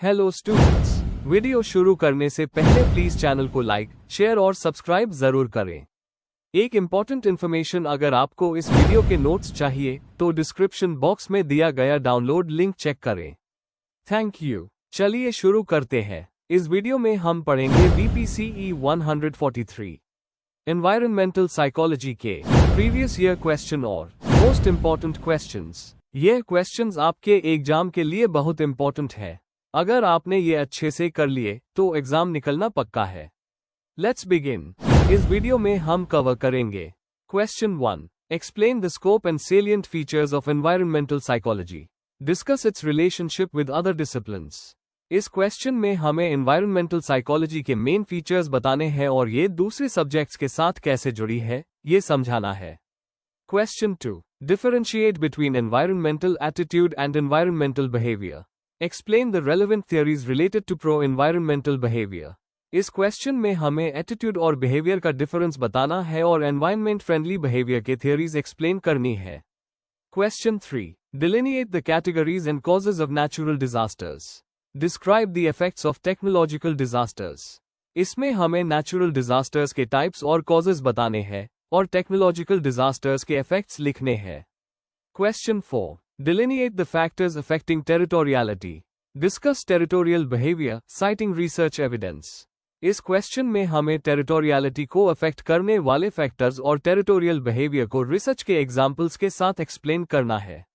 Hello students, video शुरू करने से पहले प्लीज चैनल को लाइक, शेयर और सब्सक्राइब जरूर करें। एक इम्पॉर्टेंट इन्फॉर्मेशन, अगर आपको इस वीडियो के नोट्स चाहिए तो डिस्क्रिप्शन बॉक्स में दिया गया डाउनलोड लिंक चेक करें। Thank you. चलिए शुरू करते हैं। इस वीडियो में हम पढ़ेंगे BPCE 143 एनवायरमेंटल साइकोलॉजी के प्रीवियस ईयर क्वेश्चन और मोस्ट इम्पॉर्टेंट क्वेश्चंस। ये क्वेश्चंस आपके एग्जाम के लिए बहुत इम्पॉर्टेंट है। अगर आपने ये अच्छे से कर लिए तो एग्जाम निकलना पक्का है। Let's begin. इस वीडियो में हम कवर करेंगे question 1, explain the scope and salient features of environmental psychology, discuss it's relationship with other disciplines. इस क्वेश्चन में हमें एनवायरमेंटल साइकोलॉजी के मेन फीचर्स बताने हैं और ये दूसरे सब्जेक्ट्स के साथ कैसे जुड़ी है ये समझाना है। Question 2, differentiate between environmental attitude and environmental behaviour, explain the relevant theories related to pro environmental behaviour. इस क्वेश्चन में हमें एटीट्यूड और बिहेवियर का डिफरेंस बताना है और एनवायरमेंट फ्रेंडली बिहेवियर के थियरीज एक्सप्लेन करनी है। Question 3, डिलिनिएट the categories and causes of natural disasters, describe the effects of technological disasters. इसमें हमें नेचुरल डिजास्टर्स के टाइप्स और कॉजेज बताने हैं और टेक्नोलॉजिकल डिजास्टर्स के इफेक्ट्स लिखने हैं। Question 4, delineate the factors affecting territoriality, discuss territorial behavior citing research evidence। इस क्वेश्चन में हमें टेरिटोरियलिटी को अफेक्ट करने वाले फैक्टर्स और टेरिटोरियल बिहेवियर को रिसर्च के एग्जाम्पल्स के साथ एक्सप्लेन करना है।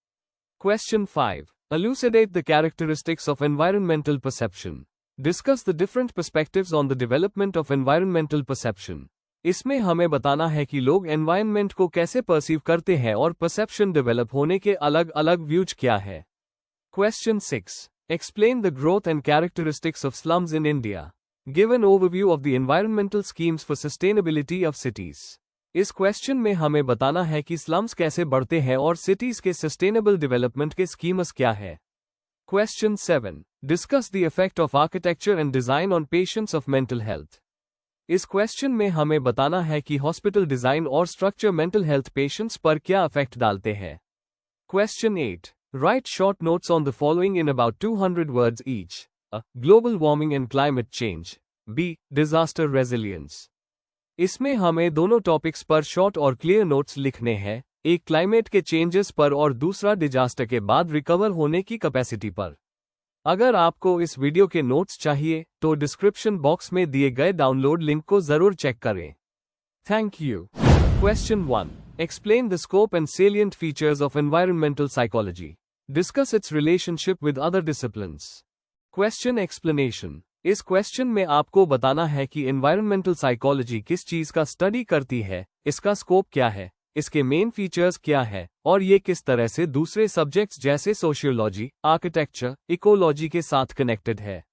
Question 5, elucidate the characteristics of environmental perception, discuss the different perspectives on the development of environmental perception। इसमें हमें बताना है कि लोग एनवायरनमेंट को कैसे परसीव करते हैं और परसेप्शन डेवलप होने के अलग अलग व्यूज क्या है। Question 6, explain the growth and characteristics of slums in India, give an overview of the environmental schemes for sustainability of cities. इस क्वेश्चन में हमें बताना है कि स्लम्स कैसे बढ़ते हैं और सिटीज के सस्टेनेबल डेवलपमेंट के स्कीम्स क्या है। Question 7, discuss the effect of architecture and design on patients of mental health. इस क्वेश्चन में हमें बताना है कि हॉस्पिटल डिजाइन और स्ट्रक्चर मेंटल हेल्थ पेशेंट्स पर क्या इफेक्ट डालते हैं। Question 8, write short notes on the following in about 200 words each. A, global warming and climate change, B, disaster resilience. इसमें हमें दोनों टॉपिक्स पर शॉर्ट और क्लियर नोट्स लिखने हैं, एक क्लाइमेट के चेंजेस पर और दूसरा डिजास्टर के बाद रिकवर होने की कैपेसिटी पर। अगर आपको इस वीडियो के नोट्स चाहिए तो डिस्क्रिप्शन बॉक्स में दिए गए डाउनलोड लिंक को जरूर चेक करें। Thank you. Question 1, explain the scope and salient features of environmental psychology, discuss it's relationship with other disciplines. Question explanation. इस क्वेश्चन में आपको बताना है कि एनवायरमेंटल साइकोलॉजी किस चीज का स्टडी करती है, इसका स्कोप क्या है, इसके मेन फीचर्स क्या है और ये किस तरह से दूसरे सब्जेक्ट्स जैसे सोशियोलॉजी, आर्किटेक्चर, इकोलॉजी के साथ कनेक्टेड है।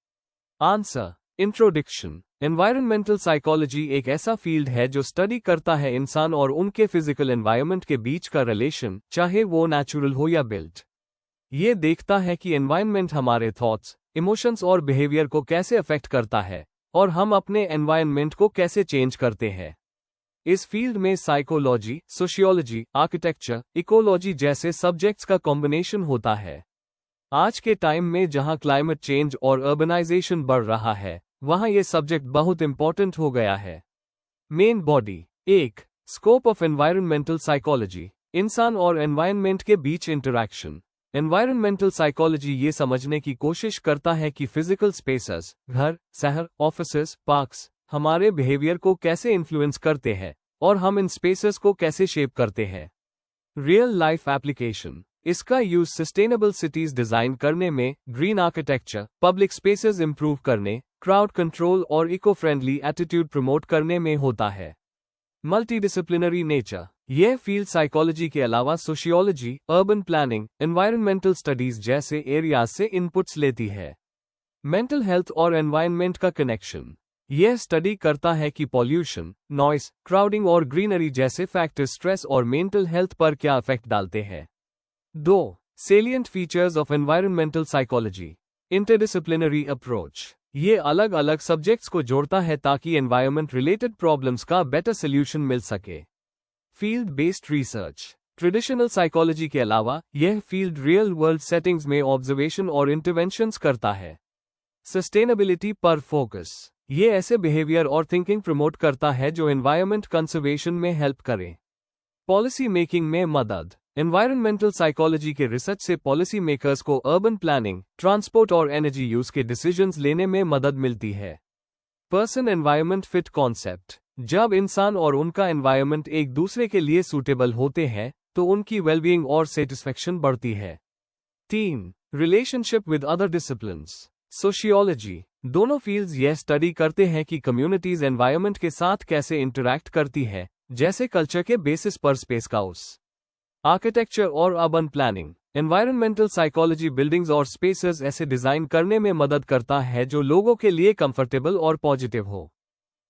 आंसर। इंट्रोडक्शन। एनवायरमेंटल साइकोलॉजी एक ऐसा फील्ड है जो स्टडी करता है इंसान और उनके फिजिकल एनवायरनमेंट के बीच का रिलेशन, चाहे वो नेचुरल हो या बिल्ट। ये देखता है कि एनवायरनमेंट हमारे थॉट्स, इमोशंस और बिहेवियर को कैसे अफेक्ट करता है और हम अपने एनवायरनमेंट को कैसे चेंज करते हैं। इस फील्ड में साइकोलॉजी, सोशियोलॉजी, आर्किटेक्चर, इकोलॉजी जैसे सब्जेक्ट्स का कॉम्बिनेशन होता है। आज के टाइम में जहां क्लाइमेट चेंज और अर्बनाइजेशन बढ़ रहा है, वहां ये सब्जेक्ट बहुत इंपॉर्टेंट हो गया है। Main body. 1, scope of environmental psychology, इंसान और एनवायरनमेंट के बीच इंटरैक्शन। एनवायरमेंटल साइकोलॉजी ये समझने की कोशिश करता है कि फिजिकल स्पेसेस, घर, शहर, ऑफिसेस, पार्क्स हमारे बिहेवियर को कैसे इन्फ्लुएंस करते हैं और हम इन स्पेसेस को कैसे शेप करते हैं। Real life application. इसका यूज सस्टेनेबल सिटीज डिजाइन करने में, green architecture, public spaces improve करने, क्राउड कंट्रोल और इको फ्रेंडली एटीट्यूड प्रमोट करने में होता है। Multidisciplinary nature. यह फील्ड साइकोलॉजी के अलावा sociology, urban planning, environmental studies जैसे एरियाज से इनपुट्स लेती है। मेंटल हेल्थ और एनवायरनमेंट का कनेक्शन। यह स्टडी करता है कि पॉल्यूशन, नॉइस, क्राउडिंग और ग्रीनरी जैसे फैक्टर्स स्ट्रेस और मेंटल हेल्थ पर क्या इफेक्ट डालते हैं। 2, salient features of environmental psychology, interdisciplinary approach. ये अलग अलग सब्जेक्ट्स को जोड़ता है ताकि एनवायरमेंट रिलेटेड प्रॉब्लम्स का बेटर सोल्यूशन मिल सके। Field based research. Traditional psychology के अलावा यह फील्ड रियल वर्ल्ड सेटिंग्स में ऑब्जर्वेशन और इंटरवेंशंस करता है। सस्टेनेबिलिटी पर फोकस। ये ऐसे बिहेवियर और थिंकिंग प्रमोट करता है जो एनवायरनमेंट कंजर्वेशन में हेल्प करे। पॉलिसी मेकिंग में मदद। एनवायरनमेंटल साइकोलॉजी के रिसर्च से पॉलिसी मेकर्स को अर्बन प्लानिंग, ट्रांसपोर्ट और एनर्जी यूज के डिसीजंस लेने में मदद मिलती है। Person environment fit concept. जब इंसान और उनका एनवायरनमेंट एक दूसरे के लिए सूटेबल होते हैं तो उनकी वेलबीइंग और सेटिस्फेक्शन बढ़ती है। 3. Relationship with other disciplines. Sociology. दोनों फील्ड्स यह स्टडी करते हैं कि कम्युनिटीज एनवायरनमेंट के साथ कैसे इंटरैक्ट करती है, जैसे कल्चर के बेसिस पर स्पेस काउस, आर्किटेक्चर और urban planning. Environmental psychology buildings और स्पेसेस ऐसे डिजाइन करने में मदद करता है जो लोगों के लिए कंफर्टेबल और पॉजिटिव हो।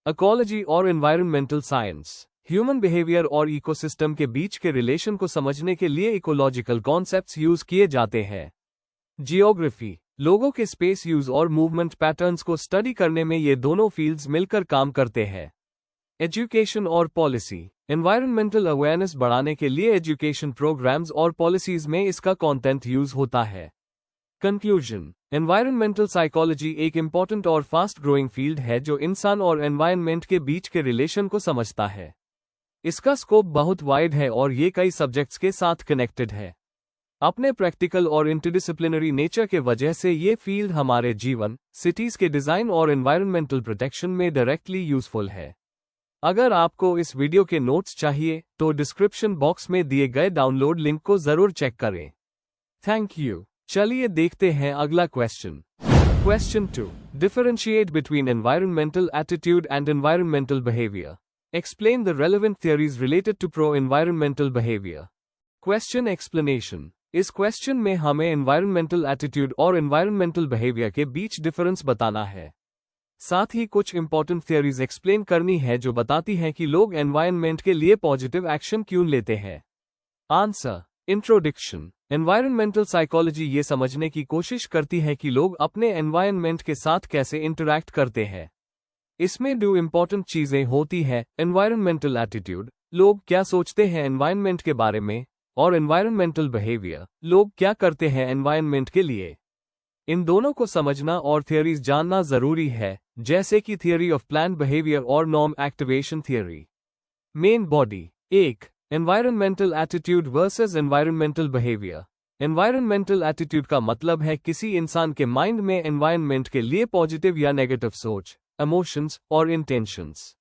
इकोलॉजी और एनवायरनमेंटल साइंस। ह्यूमन बिहेवियर और इकोसिस्टम के बीच के रिलेशन को समझने के लिए इकोलॉजिकल कॉन्सेप्ट्स यूज किए जाते हैं। जियोग्राफी। लोगों के स्पेस यूज और मूवमेंट पैटर्न्स को स्टडी करने में ये दोनों फील्ड्स मिलकर काम करते हैं। एजुकेशन और पॉलिसी। एनवायरनमेंटल अवेयरनेस बढ़ाने के लिए एजुकेशन प्रोग्राम्स और पॉलिसीज में इसका कंटेंट यूज होता है। कंक्लूजन। एनवायरनमेंटल साइकोलॉजी एक इंपॉर्टेंट और फास्ट ग्रोइंग फील्ड है जो इंसान और एनवायरनमेंट के बीच के रिलेशन को समझता है। इसका स्कोप बहुत वाइड है और ये कई सब्जेक्ट्स के साथ कनेक्टेड है। अपने प्रैक्टिकल और इंटरडिसिप्लिनरी नेचर के वजह से ये फील्ड हमारे जीवन, सिटीज के डिजाइन और एनवायरनमेंटल प्रोटेक्शन में डायरेक्टली यूजफुल है। अगर आपको इस वीडियो के नोट्स चाहिए तो डिस्क्रिप्शन बॉक्स में दिए गए डाउनलोड लिंक को जरूर चेक करें। Thank you. चलिए देखते हैं अगला question. Question 2. Differentiate between environmental attitude and environmental behaviour. Explain the relevant theories related to pro-environmental behavior. Question explanation. इस क्वेश्चन में हमें एनवायरनमेंटल एटीट्यूड और एनवायरनमेंटल बिहेवियर के बीच डिफरेंस बताना है। साथ ही कुछ इंपॉर्टेंट थियरीज एक्सप्लेन करनी है जो बताती हैं कि लोग एनवायरनमेंट के लिए पॉजिटिव एक्शन क्यों लेते हैं। आंसर। इंट्रोडक्शन। एनवायरनमेंटल साइकोलॉजी ये समझने की कोशिश करती है कि लोग अपने एनवायरनमेंट के साथ कैसे इंटरैक्ट करते हैं। इसमें दो इंपॉर्टेंट चीजें होती है, एनवायरनमेंटल एटीट्यूड, लोग क्या सोचते हैं एनवायरनमेंट के बारे में, और एनवायरनमेंटल बिहेवियर, लोग क्या करते हैं एनवायरनमेंट के लिए। इन दोनों को समझना और थियरीज जानना जरूरी है, जैसे कि थियरी ऑफ प्लान्ड बिहेवियर और norm activation theory. Main body. 1. Environmental attitude versus environmental behaviour. Environmental attitude का मतलब है किसी इंसान के माइंड में एनवायरनमेंट के लिए पॉजिटिव या नेगेटिव सोच, इमोशंस और इंटेंशंस।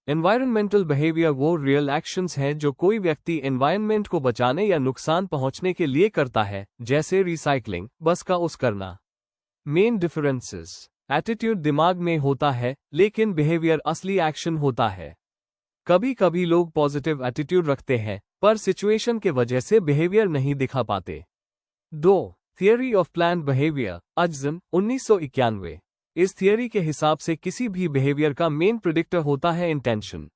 एनवायरनमेंटल बिहेवियर वो रियल एक्शंस हैं जो कोई व्यक्ति एनवायरनमेंट को बचाने या नुकसान पहुंचने के लिए करता है, जैसे रिसाइकलिंग, बस का उस करना। Main differences. एटीट्यूड दिमाग में होता है, लेकिन बिहेवियर असली एक्शन होता है। कभी कभी लोग पॉजिटिव एटीट्यूड रखते हैं, पर सिचुएशन के वजह से बिहेवियर नहीं दिखा पाते। 2. थियरी ऑफ प्लान्ड बिहेवियर, अजन, 1991। इस थियरी के हिसाब से किसी भी बिहेवियर का मेन प्रेडिक्टर होता है इंटेंशन।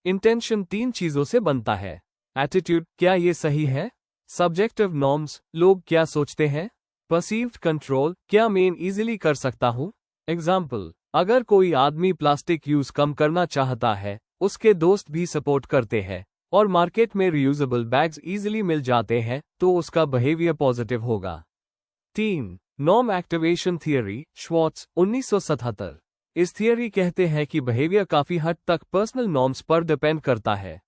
इंटेंशन 3 चीजों से बनता है। एटीट्यूड, क्या ये सही है, सब्जेक्टिव नॉर्म्स, लोग क्या सोचते हैं, परसीव्ड कंट्रोल, क्या मैं इजीली कर सकता हूं। एग्जाम्पल, अगर कोई आदमी प्लास्टिक यूज कम करना चाहता है, उसके दोस्त भी सपोर्ट करते हैं, और मार्केट में रियूजेबल बैग्स इजीली मिल जाते हैं, तो उसका बिहेवियर पॉजिटिव होगा। 3. Norm activation theory, Schwartz, 1977। इस थियरी कहते हैं कि बिहेवियर काफी हद तक पर्सनल नॉर्म्स पर डिपेंड करता है।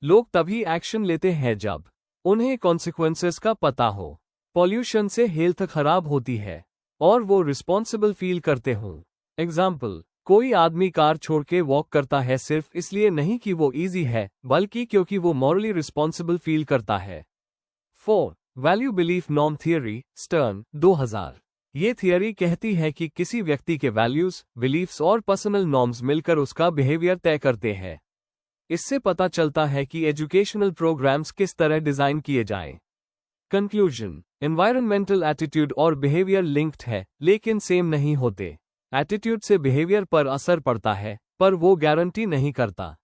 लोग तभी एक्शन लेते हैं जब उन्हें कॉन्सिक्वेंसेस का पता हो, पॉल्यूशन से हेल्थ खराब होती है, और वो रिस्पॉन्सिबल फील करते हों। एग्जाम्पल, कोई आदमी कार छोड़ के वॉक करता है सिर्फ इसलिए नहीं कि वो इजी है, बल्कि क्योंकि वो मॉरली रिस्पॉन्सिबल फील करता है। 4. Value belief norm theory, stern, 2000। ये थियरी कहती है कि किसी व्यक्ति के वैल्यूज, बिलीफ्स और पर्सनल नॉर्म्स मिलकर उसका बिहेवियर तय करते हैं। इससे पता चलता है कि एजुकेशनल प्रोग्राम्स किस तरह डिजाइन किए जाएं। कंक्लूजन। एनवायरनमेंटल एटीट्यूड और बिहेवियर लिंक्ड है, लेकिन सेम नहीं होते। एटीट्यूड से बिहेवियर पर असर पड़ता है, पर वो गारंटी नहीं करता।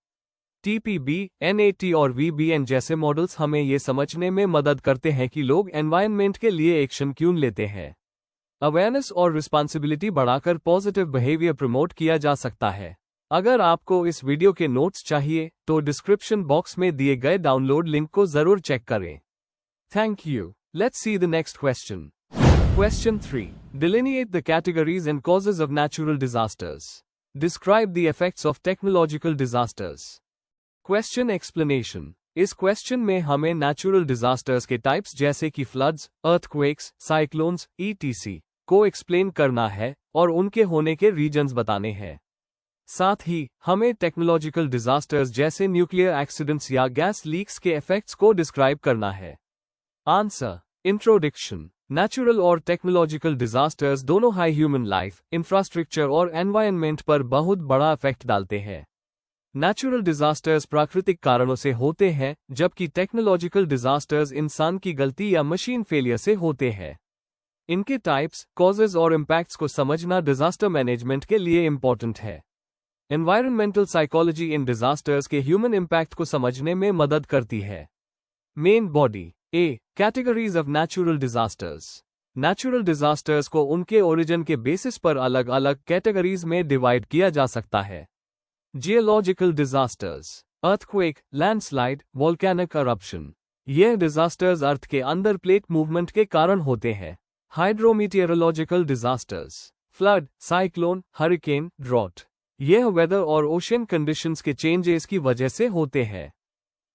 TPB, NAT और VBN जैसे मॉडल्स हमें ये समझने में मदद करते हैं कि लोग एनवायरनमेंट के लिए एक्शन क्यों लेते हैं। अवेयरनेस और रिस्पॉन्सिबिलिटी बढ़ाकर पॉजिटिव बिहेवियर प्रमोट किया जा सकता है। अगर आपको इस वीडियो के नोट्स चाहिए तो डिस्क्रिप्शन बॉक्स में दिए गए डाउनलोड लिंक को जरूर चेक करें। Thank you. Let's see the next question. Question 3. Delineate the categories and causes of natural disasters. Describe the effects of technological disasters. Question explanation. इस क्वेश्चन में हमें नेचुरल डिजास्टर्स के टाइप्स जैसे कि floods, earthquakes, cyclones, etc को explain करना है और उनके होने के रीजन्स बताने हैं। साथ ही हमें टेक्नोलॉजिकल डिजास्टर्स जैसे न्यूक्लियर एक्सीडेंट्स या गैस लीक्स के इफेक्ट्स को डिस्क्राइब करना है। आंसर। इंट्रोडक्शन। नेचुरल और टेक्नोलॉजिकल डिजास्टर्स दोनों हाई ह्यूमन लाइफ, इंफ्रास्ट्रक्चर और एनवायरनमेंट पर बहुत बड़ा इफेक्ट डालते हैं। नेचुरल डिजास्टर्स प्राकृतिक कारणों से होते हैं, जबकि टेक्नोलॉजिकल डिजास्टर्स इंसान की गलती या मशीन फेलियर से होते हैं। इनके टाइप्स, कॉजेज और इम्पैक्ट्स को समझना डिजास्टर मैनेजमेंट के लिए इंपॉर्टेंट है। एनवायरनमेंटल साइकोलॉजी इन डिजास्टर्स के ह्यूमन इम्पैक्ट को समझने में मदद करती है। Main body. A, categories of natural disasters. Natural disasters को उनके ओरिजिन के बेसिस पर अलग अलग कैटेगरीज में डिवाइड किया जा सकता है। Geological disasters, earthquake, landslide, volcanic eruption। यह डिजास्टर्स अर्थ के अंदर प्लेट मूवमेंट के कारण होते हैं। Hydrometeorological disasters, flood, cyclone, hurricane, drought. यह वेदर और ओशन कंडीशंस के चेंजेस की वजह से होते हैं।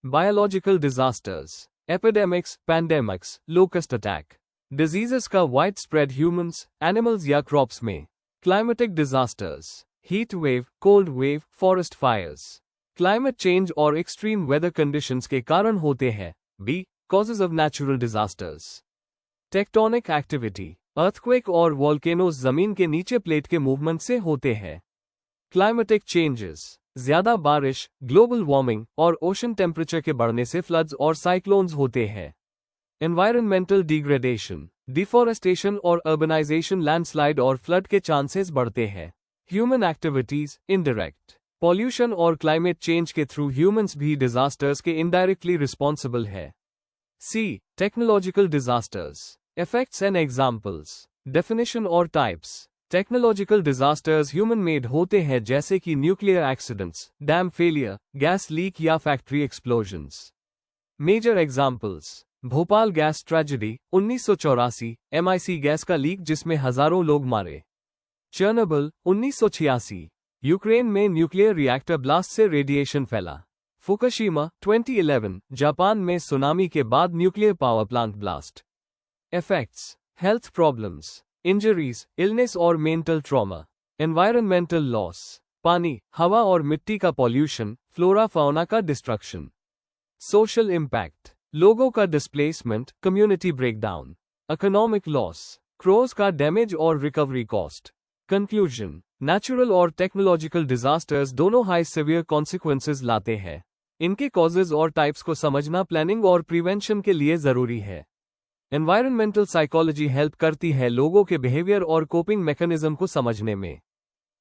Biological disasters, epidemics, pandemics, locust attack. Diseases का वाइड स्प्रेड ह्यूमंस, एनिमल्स या क्रॉप्स में। Climatic disasters, heat wave, cold wave, forest fires. Climate change और एक्सट्रीम वेदर कंडीशंस के कारण होते हैं। B, causes of natural disasters. Tectonic activity, earthquake और volcanoes जमीन के नीचे प्लेट के मूवमेंट से होते हैं। क्लाइमेटिक चेंजेस, ज्यादा बारिश, ग्लोबल वार्मिंग और ओशन टेम्परेचर के बढ़ने से फ्लड्स और साइक्लोन्स होते हैं। एनवायरनमेंटल डिग्रेडेशन, डिफॉरेस्टेशन और अर्बनाइजेशन, लैंडस्लाइड और फ्लड के चांसेस बढ़ते हैं। ह्यूमन एक्टिविटीज, इनडायरेक्ट पॉल्यूशन और क्लाइमेट चेंज के थ्रू ह्यूमंस भी डिजास्टर्स के इनडायरेक्टली रिस्पॉन्सिबल है। C, technological disasters, effects and examples. Definition और types. Technological disasters human made होते हैं जैसे कि nuclear accidents, dam failure, gas leak या factory explosions. Major examples, Bhopal gas tragedy 1984, MIC gas का लीक जिसमें हजारों लोग मारे। चर्नोबिल 1986, यूक्रेन में न्यूक्लियर रिएक्टर ब्लास्ट से रेडिएशन फैला। फुकुशिमा 2011, जापान में सुनामी के बाद nuclear power plant blast. Effects, health problems, injuries, illness और मेंटल ट्रॉमा। एनवायरनमेंटल लॉस, पानी, हवा और मिट्टी का पॉल्यूशन, फ्लोरा फाउना का डिस्ट्रक्शन। सोशल इम्पैक्ट, लोगों का displacement, community breakdown. Economic loss, crores का डैमेज और रिकवरी कॉस्ट। कंक्लूजन, नेचुरल और टेक्नोलॉजिकल डिजास्टर्स दोनों हाई सिवियर कॉन्सिक्वेंसेस लाते हैं। इनके कॉजेज और टाइप्स को समझना प्लानिंग और प्रिवेंशन के लिए जरूरी है। एनवायरनमेंटल साइकोलॉजी हेल्प करती है लोगों के बिहेवियर और कोपिंग मैकेनिज्म को समझने में।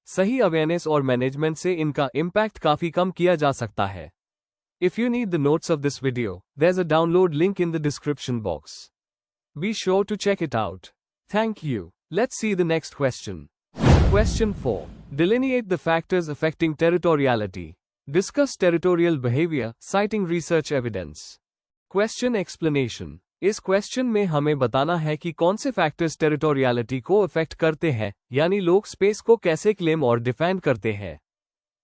सही अवेयरनेस और मैनेजमेंट से इनका इम्पैक्ट काफी कम किया जा सकता है। If you need the notes of this video, there's a download link in the description box. Be sure to check it out. Thank you. Let's see the next question. Question 4. Delineate the factors affecting territoriality. Discuss territorial behavior, citing research evidence. Question explanation. इस question में हमें बताना है कि कौन से factors territoriality को affect करते हैं, यानी लोग स्पेस को कैसे क्लेम और डिफेंड करते हैं।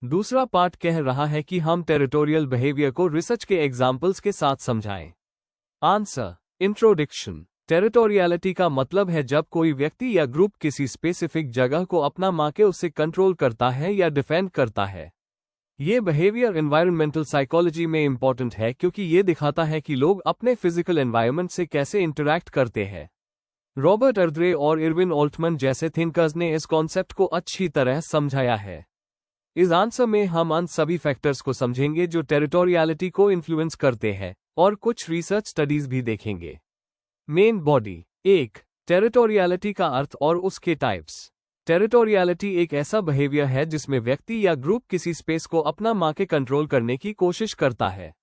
दूसरा पार्ट कह रहा है कि हम टेरिटोरियल बिहेवियर को रिसर्च के एग्जाम्पल्स के साथ समझाएं। आंसर। इंट्रोडक्शन। टेरिटोरियलिटी का मतलब है जब कोई व्यक्ति या ग्रुप किसी स्पेसिफिक जगह को अपना मान के उसे कंट्रोल करता है या डिफेंड करता है। ये बिहेवियर एनवायरमेंटल साइकोलॉजी में इंपॉर्टेंट है क्योंकि ये दिखाता है कि लोग अपने फिजिकल एनवायरनमेंट से कैसे इंटरैक्ट करते हैं। रॉबर्ट अर्द्रे और इरविन ऑल्टमन जैसे थिंकर्स ने इस कॉन्सेप्ट को अच्छी तरह समझाया है। इस आंसर में हम उन सभी फैक्टर्स को समझेंगे जो टेरिटोरियलिटी को इन्फ्लुएंस करते हैं और कुछ रिसर्च स्टडीज भी देखेंगे। Main body. 1. टेरिटोरियलिटी का अर्थ और उसके टाइप्स। टेरिटोरियलिटी एक ऐसा बिहेवियर है जिसमें व्यक्ति या ग्रुप किसी स्पेस को अपना मान के कंट्रोल करने की कोशिश करता है।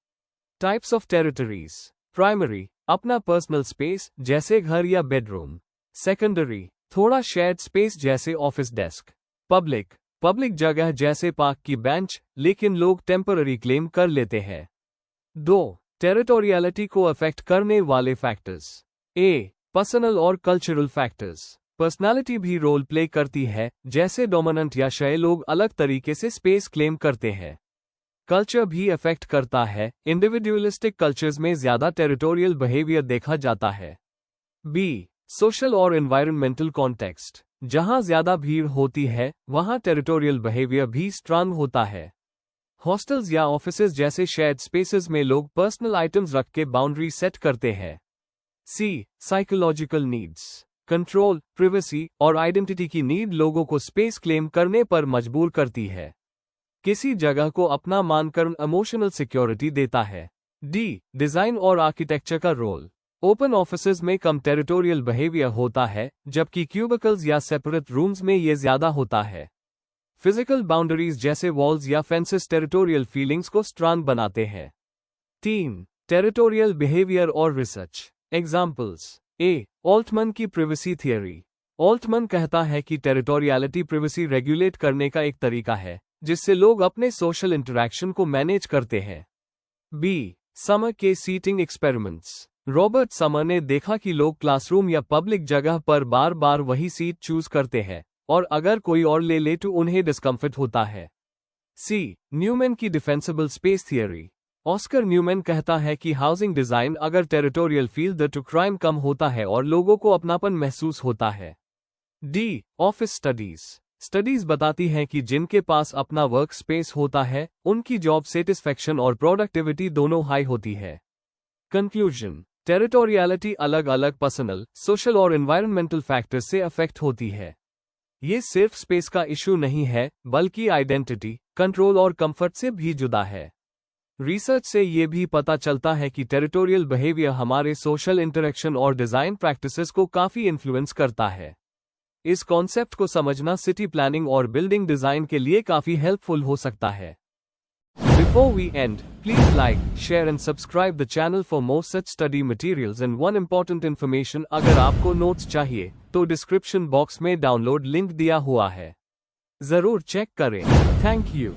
Types of territories. प्राइमरी, अपना पर्सनल स्पेस जैसे घर या बेडरूम। सेकेंडरी, थोड़ा शेयर्ड स्पेस जैसे ऑफिस डेस्क। पब्लिक, पब्लिक जगह जैसे पार्क की बेंच, लेकिन लोग टेम्पररी क्लेम कर लेते हैं। 2. टेरिटोरियलिटी को अफेक्ट करने वाले फैक्टर्स। ए. पर्सनल और कल्चरल फैक्टर्स। पर्सनालिटी भी रोल प्ले करती है, जैसे डोमिनेंट या शाय लोग अलग तरीके से स्पेस क्लेम करते हैं। कल्चर भी अफेक्ट करता है, इंडिविजुअलिस्टिक कल्चर्स में ज्यादा टेरिटोरियल बिहेवियर देखा जाता है। बी, सोशल और एनवायरमेंटल कॉन्टेक्स्ट, जहां ज्यादा भीड़ होती है वहां टेरिटोरियल बिहेवियर भी स्ट्रांग होता है। हॉस्टल्स या ऑफिसेज जैसे शेयर्ड स्पेसेस में लोग पर्सनल आइटम्स रख के बाउंड्री सेट करते हैं। सी, साइकोलॉजिकल नीड्स, कंट्रोल, प्रिवेसी और आइडेंटिटी की नीड लोगों को स्पेस क्लेम करने पर मजबूर करती है। किसी जगह को अपना मानकर इमोशनल सिक्योरिटी देता है। डी, डिजाइन और आर्किटेक्चर का रोल, ओपन ऑफिसेज में कम टेरिटोरियल बिहेवियर होता है, जबकि क्यूबिकल्स या सेपरेट रूम्स में ये ज्यादा होता है। फिजिकल बाउंड्रीज जैसे वॉल्स या फेंसेस टेरिटोरियल फीलिंग्स को स्ट्रांग बनाते हैं। 3, टेरिटोरियल बिहेवियर और रिसर्च। एग्जाम्पल्स। ए, ऑल्टमन की प्रिवेसी थियरी। ऑल्टमन कहता है कि टेरिटोरियलिटी प्रिवेसी रेगुलेट करने का एक तरीका है, जिससे लोग अपने सोशल इंटरैक्शन को मैनेज करते हैं। बी, समर के सीटिंग एक्सपेरिमेंट्स। रॉबर्ट समर ने देखा कि लोग क्लासरूम या पब्लिक जगह पर बार बार वही सीट चूज करते हैं, और अगर कोई और ले तो उन्हें डिस्कम्फर्ट होता है। सी, न्यूमैन की defensible space theory. Oscar Newman कहता है कि हाउसिंग डिजाइन अगर टेरिटोरियल फील द टू क्राइम कम होता है और लोगों को अपनापन महसूस होता है। D, office studies. स्टडीज बताती हैं कि जिनके पास अपना वर्क स्पेस होता है उनकी जॉब सेटिस्फैक्शन और प्रोडक्टिविटी दोनों हाई होती है। कंक्लूजन, टेरिटोरियलिटी अलग अलग पर्सनल, सोशल और एनवायरमेंटल फैक्टर्स से अफेक्ट होती है। ये सिर्फ स्पेस का इशू नहीं है, बल्कि आइडेंटिटी, कंट्रोल और कंफर्ट से भी जुड़ा है। रिसर्च से ये भी पता चलता है कि टेरिटोरियल बिहेवियर हमारे सोशल इंटरेक्शन और डिजाइन प्रैक्टिसेस को काफी इन्फ्लुएंस करता है। इस कॉन्सेप्ट को समझना सिटी प्लानिंग और बिल्डिंग डिजाइन के लिए काफी हेल्पफुल हो सकता है। Before we end, please like, share and subscribe the channel for more such study materials and one important information अगर आपको नोट्स चाहिए तो डिस्क्रिप्शन बॉक्स में डाउनलोड लिंक दिया हुआ है, जरूर चेक करें। Thank you.